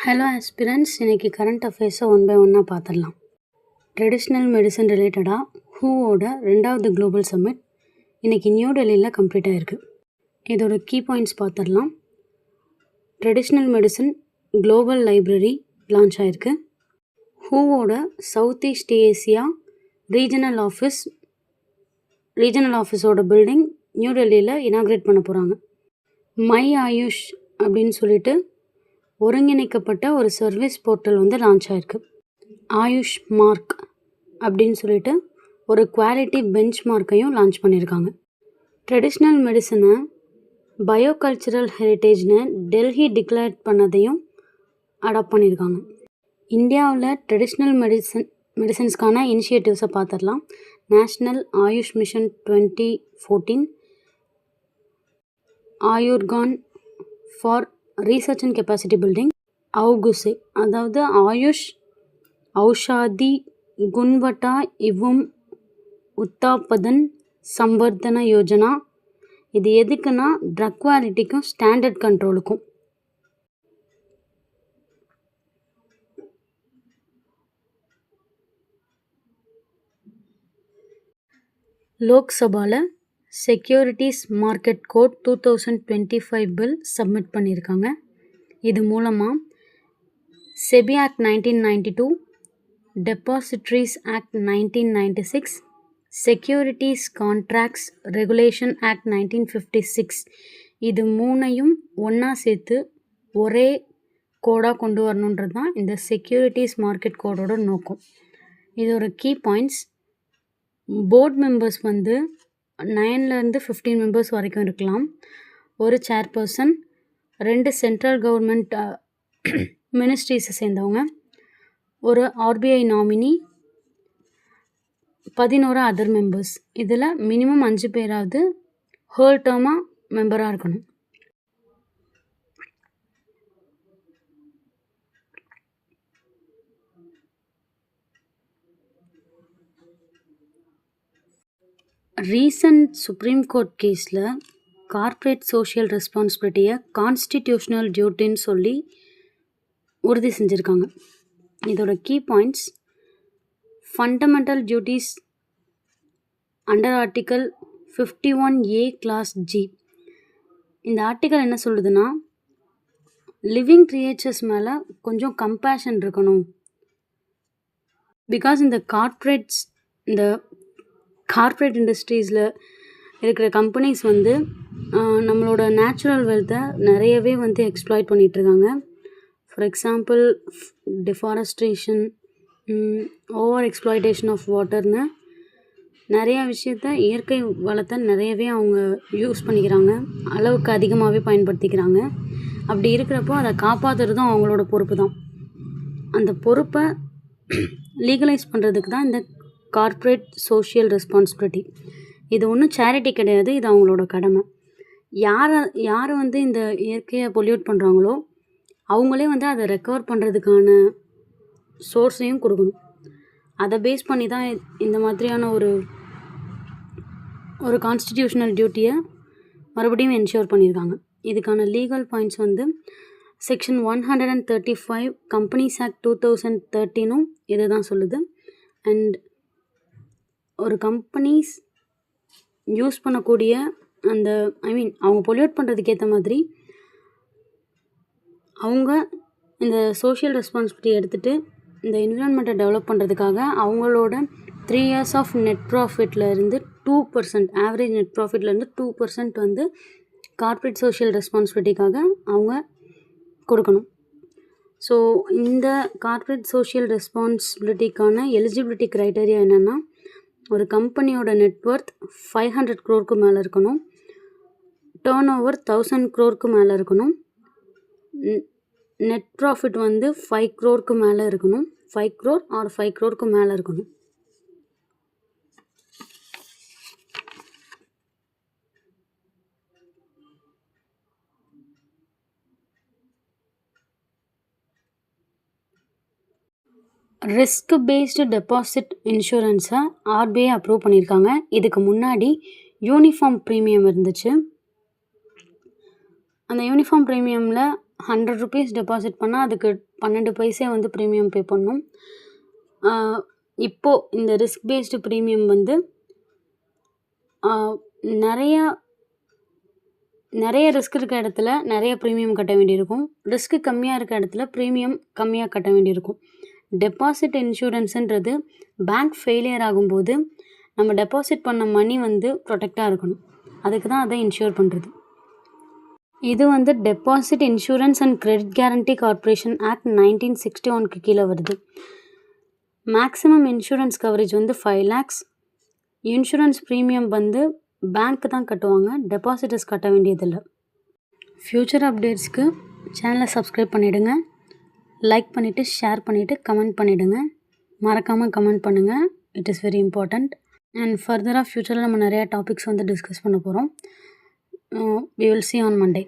Hello aspirants, இன்றைக்கி current அஃபேர்ஸை one by ஒன்னாக பார்த்துடலாம். ட்ரெடிஷ்னல் மெடிசன் ரிலேட்டடாக ஹூவோட 2வது குளோபல் சம்மிட் இன்றைக்கி நியூ டெல்லியில் கம்ப்ளீட் ஆகிருக்கு. இதோட கீ பாயிண்ட்ஸ் பார்த்துடலாம். Traditional medicine global library launch ஆகிருக்கு. ஹூவோட சவுத் ஈஸ்ட் ஏசியா ரீஜனல் ஆஃபீஸோட பில்டிங் நியூ டெல்லியில் இனாக்ரேட் பண்ண போகிறாங்க. மை ஆயுஷ் அப்படின்னு சொல்லிட்டு ஒருங்கிணைக்கப்பட்ட ஒரு சர்வீஸ் போர்ட்டல் லான்ச் ஆகிருக்கு. ஆயுஷ் மார்க் அப்படின்னு சொல்லிட்டு ஒரு குவாலிட்டி பெஞ்ச் மார்க்கையும் லான்ச் பண்ணியிருக்காங்க. ட்ரெடிஷ்னல் மெடிசனை பயோகல்ச்சரல் ஹெரிட்டேஜ்னு டெல்லி டிக்ளேர் பண்ணதையும் அடாப்ட் பண்ணியிருக்காங்க. இந்தியாவில் ட்ரெடிஷ்னல் மெடிசன்ஸ்க்கான இனிஷியேட்டிவ்ஸை பார்த்துடலாம். நேஷ்னல் ஆயுஷ் மிஷன் 2014, ஆயுர்கான் for research and capacity building, அவுகுசே அதாவது ஆயுஷ் ஔஷாதி குன்வட்டா இவும் உத்தாபதன் சம்வர்தன யோஜனா. இது எதுக்குன்னா ட்ரக் குவாலிட்டிக்கும் ஸ்டாண்டர்ட் கண்ட்ரோலுக்கும். லோக்சபாவில் securities market code 2025 bill submit பண்ணியிருக்காங்க. இது மூலமாக SEBI act 1992, depositories act 1996, securities contracts regulation act 1956 இது மூணையும் ஒன்றா சேர்த்து ஒரே கோடாக கொண்டு வரணுன்றது தான் இந்த செக்யூரிட்டிஸ் மார்க்கெட் கோடோட நோக்கம். இதோட கீ பாயிண்ட்ஸ்: போர்ட் மெம்பர்ஸ் 9லேருந்து 15 மெம்பர்ஸ் வரைக்கும் இருக்கலாம். ஒரு சேர்பர்சன், 2 சென்ட்ரல் கவர்மெண்ட் மினிஸ்ட்ரிஸை சேர்ந்தவங்க, ஒரு ஆர்பிஐ நாமினி, 11 அதர் மெம்பர்ஸ். இதில் மினிமம் 5 பேராவது ஹோல் டேர்மாக மெம்பராக இருக்கணும். ரீசன்ட் சுப்ரீம் கோர்ட் கேஸில் கார்ப்பரேட் சோஷியல் ரெஸ்பான்சிபிலிட்டியை கான்ஸ்டிடியூஷனல் டியூட்டின்னு சொல்லி உறுதி செஞ்சுருக்காங்க. இதோட key points: fundamental duties under article 51A clause G. இந்த ஆர்டிக்கல் என்ன சொல்லுதுன்னா, லிவிங் கிரியேச்சர்ஸ் மேலே கொஞ்சம் கம்பேஷன் இருக்கணும். பிகாஸ் இந்த கார்ப்பரேட் இண்டஸ்ட்ரீஸில் இருக்கிற கம்பெனிஸ் நம்மளோட நேச்சுரல் வெல்த்தை நிறையவே எக்ஸ்ப்ளாய்ட் பண்ணிகிட்ருக்காங்க. For example deforestation, over exploitation of வாட்டர்னு நிறையா விஷயத்த, இயற்கை வளத்தை நிறையவே அவங்க யூஸ் பண்ணிக்கிறாங்க, அளவுக்கு அதிகமாகவே பயன்படுத்திக்கிறாங்க. அப்படி இருக்கிறப்போ அதை காப்பாற்றுறதும் அவங்களோட பொறுப்பு தான். அந்த பொறுப்பை லீகலைஸ் பண்ணுறதுக்கு தான் இந்த கார்ப்பரேட் சோஷியல் ரெஸ்பான்சிபிலிட்டி. இது ஒன்றும் சேரிட்டி கிடையாது, இது அவங்களோட கடமை. யார் இந்த இயற்கையை பொல்யூட் பண்ணுறாங்களோ அவங்களே அதை ரெக்கவர் பண்ணுறதுக்கான சோர்ஸையும் கொடுக்கணும். அதை பேஸ் பண்ணி தான் இந்த மாதிரியான ஒரு கான்ஸ்டிடியூஷனல் டியூட்டியை மறுபடியும் என்ஷூர் பண்ணியிருக்காங்க. இதுக்கான legal points section 135 companies act 2013 இதை தான் சொல்லுது. அண்ட் ஒரு கம்பெனிஸ் யூஸ் பண்ணக்கூடிய அவங்க பொல்யூட் பண்ணுறதுக்கு ஏற்ற மாதிரி அவங்க இந்த சோஷியல் ரெஸ்பான்சிபிலிட்டி எடுத்துகிட்டு இந்த என்விரான்மெண்ட்டை டெவலப் பண்ணுறதுக்காக அவங்களோட 3 years ஆஃப் நெட் ப்ராஃபிட்லேருந்து 2%, ஆவரேஜ் நெட் ப்ராஃபிட்லேருந்து 2% கார்ப்பரேட் சோஷியல் ரெஸ்பான்சிபிலிட்டிக்காக அவங்க கொடுக்கணும். ஸோ இந்த கார்ப்பரேட் சோஷியல் ரெஸ்பான்சிபிலிட்டிக்கான எலிஜிபிலிட்டி க்ரைட்டீரியா என்னென்னா, ஒரு கம்பெனியோட நெட்வொர்த் 500 crore மேலே இருக்கணும், டேர்ன் ஓவர் 1000 crore மேலே இருக்கணும், நெட் ப்ராஃபிட் 5 crore மேலே இருக்கணும், 5 crore ஆர் 5 crore மேலே இருக்கணும். ரிஸ்க் பேஸ்டு டெபாசிட் இன்சூரன்ஸை ஆர்பிஐ அப்ரூவ் பண்ணியிருக்காங்க. இதுக்கு முன்னாடி யூனிஃபார்ம் ப்ரீமியம் இருந்துச்சு. அந்த யூனிஃபார்ம் ப்ரீமியமில் ₹100 டெபாசிட் பண்ணால் அதுக்கு 12 பைசே வந்து ப்ரீமியம் பே பண்ணணும். இப்போது இந்த ரிஸ்க் பேஸ்டு ப்ரீமியம் வந்து நிறையா ரிஸ்க் இருக்க இடத்துல நிறைய ப்ரீமியம் கட்ட வேண்டியிருக்கும். ரிஸ்க்கு கம்மியாக இருக்க இடத்துல ப்ரீமியம் கம்மியாக கட்ட வேண்டியிருக்கும். டெபாசிட் இன்சூரன்ஸுன்றது பேங்க் ஃபெயிலியர் ஆகும்போது நம்ம டெபாசிட் பண்ண மணி வந்து ப்ரொடெக்டாக இருக்கணும். அதுக்கு தான் அதை இன்ஷூர் பண்ணுறது. இது வந்து deposit insurance and credit guarantee corporation act 1961க்கு கீழே வருது. மேக்ஸிமம் இன்சூரன்ஸ் கவரேஜ் வந்து 5 lakhs. இன்சூரன்ஸ் ப்ரீமியம் வந்து பேங்க்கு தான் கட்டுவாங்க, டெபாசிட்டர்ஸ் கட்ட வேண்டியதில்லை. ஃப்யூச்சர் அப்டேட்ஸ்க்கு சேனலை சப்ஸ்கிரைப் பண்ணிவிடுங்க. லைக் பண்ணிவிட்டு ஷேர் பண்ணிவிட்டு கமெண்ட் பண்ணிவிடுங்க. மறக்காமல் கமெண்ட் பண்ணுங்கள். It is very important. And ஃபர்தராக ஃப்யூச்சரில் நம்ம நிறையா டாபிக்ஸ் வந்து டிஸ்கஸ் பண்ண போகிறோம். We will see on Monday.